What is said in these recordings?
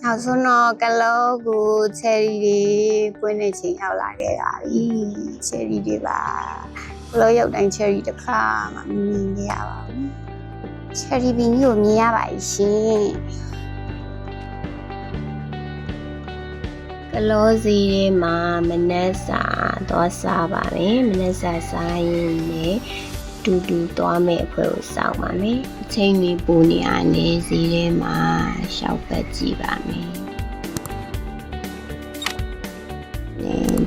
နောက်ဆုံးတော့ကလောကိုချယ်ရီတွေပွင့်နေချိန်ရောက်လာခဲ့တာပြီချယ်ရီတွေပါကလောရောက်တိုင်းချယ်ရီတစ်ခါမှမမြင်ခဲ့ရပါဘူးချယ်ရီပင်ကြီးကိုမြင်ရပါရှင်ကလောစီထဲမှာမနက်စာသွားစားပါမယ်မနက်စာစားရင်လည်းတူတူသွားမယ်အဖွဲ့ကိုစောင့်ပါမယ်အချိန်ကြီးပူနေရနေစီထဲမှာရှောက်ပတ်ကြည့်ပါမယ်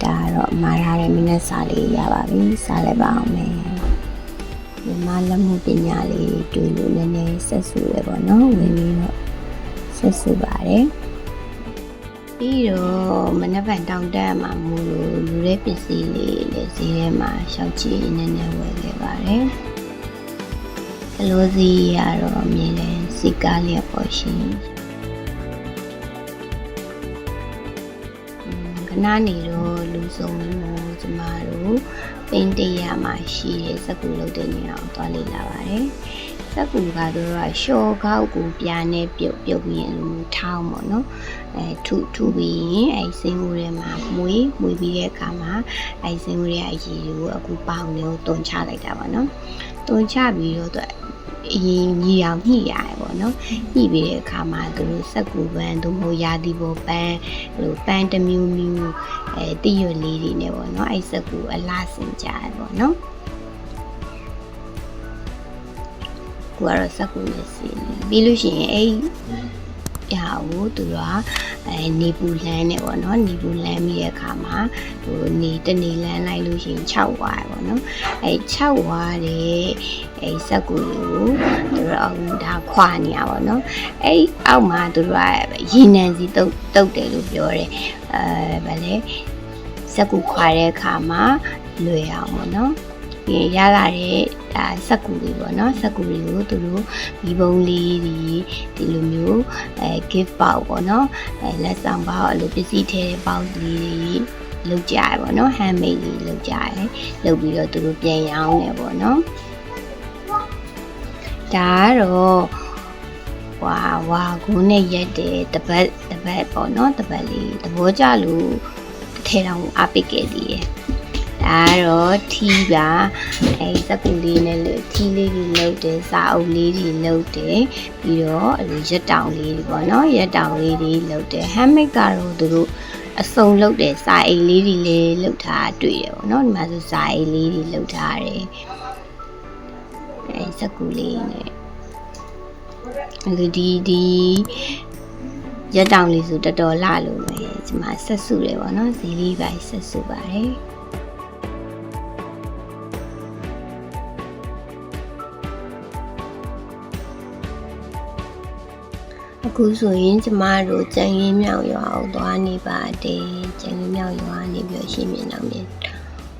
ဒါတော့မှားထားတဲ့မနက်စာလေးရပါပြီစားလိုက်ပါအောင်မယ်ဒီမှာလက်မှုပညာလေးတွေ့လို့နည်းနည်းဆက်စုရပေါ့နော်ဝင်ပြီးတော့ဆက်စုပါတယ်ပြီးတော့မနက်ဖြန်တောင်တက်မှာမို့လို့လူတဲ့ပစ္စည်းလေးလည်းဈေးထဲမှာရှောက်ကြည့်နည်းနည်းဝယ်ခဲ့ပါတယ်ကလောစီရတော့မြင်လဲစီကားလေးပေါ့ရှင်ခဏနေတော့လူစုံလို့ကျမတို့ပင်းတရမှာရှိတဲ့စကူလုပ်တဲ့နေရာကိုသွားလေ့လာပါတယ်စကူကတော့ရှော့ကောက်ကိုပြာနဲ့ပြုတ်ပြီးရင်လူထောင်းပေါ့နော်ထူပြီးရင်စင်းဦးထဲမှာမွေးပြီးတဲ့အခါမှာစင်းဦးရဲ့အရည်ကိုအခုပေါင်လေးကိုတွန်းချလိုက်တာပေါ့နော်တွန်းချပြီးတော့အရင်ညီအောင်ညှိရတယ်ပေါ့နော်ညှိပြီးတဲ့အခါမှာသူတို့စက်ကူပန်းသူ့မို့ရာသီပေါ်ပန်းပန်းတစ်မျိုးမျိုးတည့်ရွက်လေးတွေနဲ့ပေါ့နော်စက်ကူအလားစင်ကြရပေါ့နော်ကိုကတော့စက်ကူနဲ့စီပြီးလို့ရှိရင်ရာကိုသူကနေပူလန်းနဲ့ပေါ့နော်နေပူလန်းပြီးတဲ့အခါမှာနေတနေလန်းလိုက်လို့ရှိရင်6ဝါပေါ့နော်6ဝါတဲ့စက်ကူကိုသူတို့ဒါခွာနေရပါတော့အောက်မှာသူတို့ကရေနံစီတုတ်တယ်လို့ပြောတယ်ဗာလေစက်ကူခွာတဲ့အခါမှာလွယ်အောင်ပေါ့နော်ပြီးရလာတဲ့ဒါစက်ကူလေးပေါ့နော်စက်ကူလေးကိုသူတို့ဒီဘုံလေးဒီလိုမျိုးgift box ပေါ့နော်လက်ဆောင်ပေါက်အဲ့လိုပစ္စည်းထဲတဲ့ပေါက်လေးလောက်ကြရပေါ့နော် handmade လေးလောက်ကြရလောက်ပြီးတော့သူတို့ပြန်ရောင်းတယ်ပေါ့နော်ဒါကတော့ဝါကုန်းနဲ့ရက်တယ်တပတ်ပေါ့နော်တပတ်လေးသဘောကျလို့တစ်ထဲတောင်အားပစ်ခဲ့သေးတယ်ဒါတော့ထီးပါစက်ကူလေးနဲ့ထီးလေးတွေလုပ်တယ်စာအုပ်လေးတွေလုပ်တယ်ပြီးတော့အဲ့လိုရက်တောင်လေးတွေပေါ့နော်ရက်တောင်လေးတွေလုပ်တယ် handmade ကတော့သူတို့အစုံလုပ်တယ်စာအိမ်လေးတွေလည်းလုပ်ထားတွေ့တယ်ပေါ့နော်ဒီမှာဆိုစာအိမ်လေးတွေလုပ်ထားတယ်စက်ကူလေးနဲ့ဒီရက်တောင်လေးဆိုတော်တော်လှလို့ပဲဒီမှာဆက်စုတယ်ပေါ့နော်ဈေးလေးပဲဆက်စုပါတယ်အခုဆိုရင်ကျမတို့ကျန်ရင်းမြောက်ရွာကိုသွားနေပါတယ်ကျန်ရင်းမြောက်ရွာနေပြီးရှင်းမြင်အောင်မြင်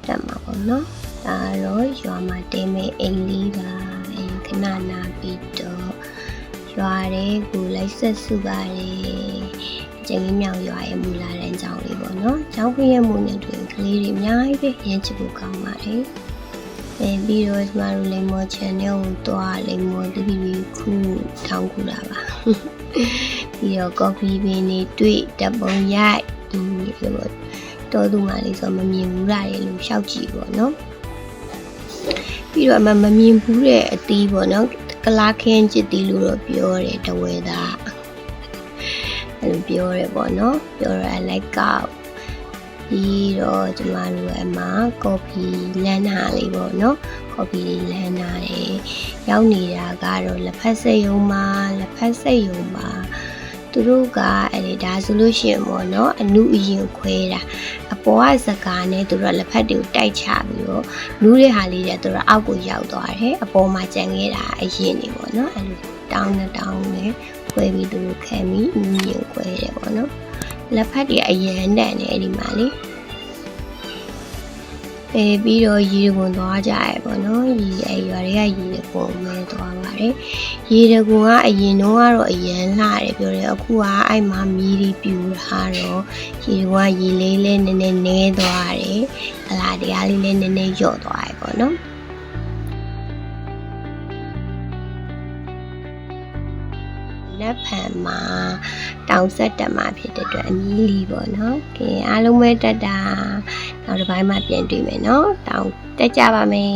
တက်မှာပေါ့နော်ဒါတော့ရွာမှာတဲမဲ့အိမ်လေးပါခဏနာပြီးတော့ရွာတွေကိုလိုက်ဆက်စုပါတယ်ကျန်ရင်းမြောက်ရွာရဲ့မူလာတန်းကျောင်းလေးပေါ့နော်ကျောင်းပြည့်ရဲ့မူနဲ့တူကလေးတွေအများကြီးပဲရမ်းချစ်ဖို့ကောင်းပါတယ်ပြီးတော့ကျမတို့လိမ္မော channel ကိုသွားလိမ္မော TV ခုထောင်းခုတာပါပြီးတော့ coffee ပင်တွေတွေ့တပ်ပုံရိုက်တော်သူမလေးဆိုမမြင်ဘူးလားလို့ရှောက်ကြည့်ပေါ့နော်ပြီးတော့မမြင်ဘူးတဲ့အသီးပေါ့နော်ကလာခင်းချစ်တီလို့တော့ပြောတယ်တဝဲသားအဲ့လိုပြောတယ်ပေါ့နော်ပြောရလိုက်ကောက်ပြီးတော့ကျမတို့အမှကော်ဖီလမ်းနာလေးပေါ့နော်ကော်ဖီလေးလမ်းနာတယ်ရောက်နေတာကတော့လက်ဖက်စက်ရုံမှာသူတို့ကအဲ့ဒါဆိုလို့ရှိရင်ပေါ့နော်အနုအရင်ခွဲတာအပေါ်ကစကားနဲ့သူတို့လက်ဖက်တွေကိုတိုက်ချပြီးတော့နူးတဲ့ဟာလေးတွေသူတို့အောက်ကိုရောက်သွားတယ်အပေါ်မှာကျန်ခဲ့တာအရင်နေပေါ့နော်အဲ့လိုတောင်းနဲ့ခွဲပြီးသူတို့ခံပြီးနူးရင်ခွဲတယ်ပေါ့နော်လက်ဖက်တွေအရင်တန်တယ်ဒီမှာလေပြီးတော့ရေတံခွန်သွားကြရပေါ့နော်ရွာတွေကရေတံခွန်မဲသွားပါတယ်ရေတံခွန်ကအရင်တော့ကတော့အရင်လှတယ်ပြောတယ်အခုကအဲ့မှာမီးတွေပြူထားတော့ရေတံခွန်ကရေလေးနည်းနည်းနဲသွားတယ်အလားတရားလေးလည်းနည်းနည်းလျော့သွားတယ်ပေါ့နော်လက်ဖန်မှာ တောင်ဆက်တက်မှာဖြစ်တဲ့အတွက်အမီလီပေါ့နော်ကဲအားလုံးပဲတက်တာနောက်တစ်ပိုင်းမှာပြန်တွေ့မယ်နော်တောင်တက်ကြပါမယ်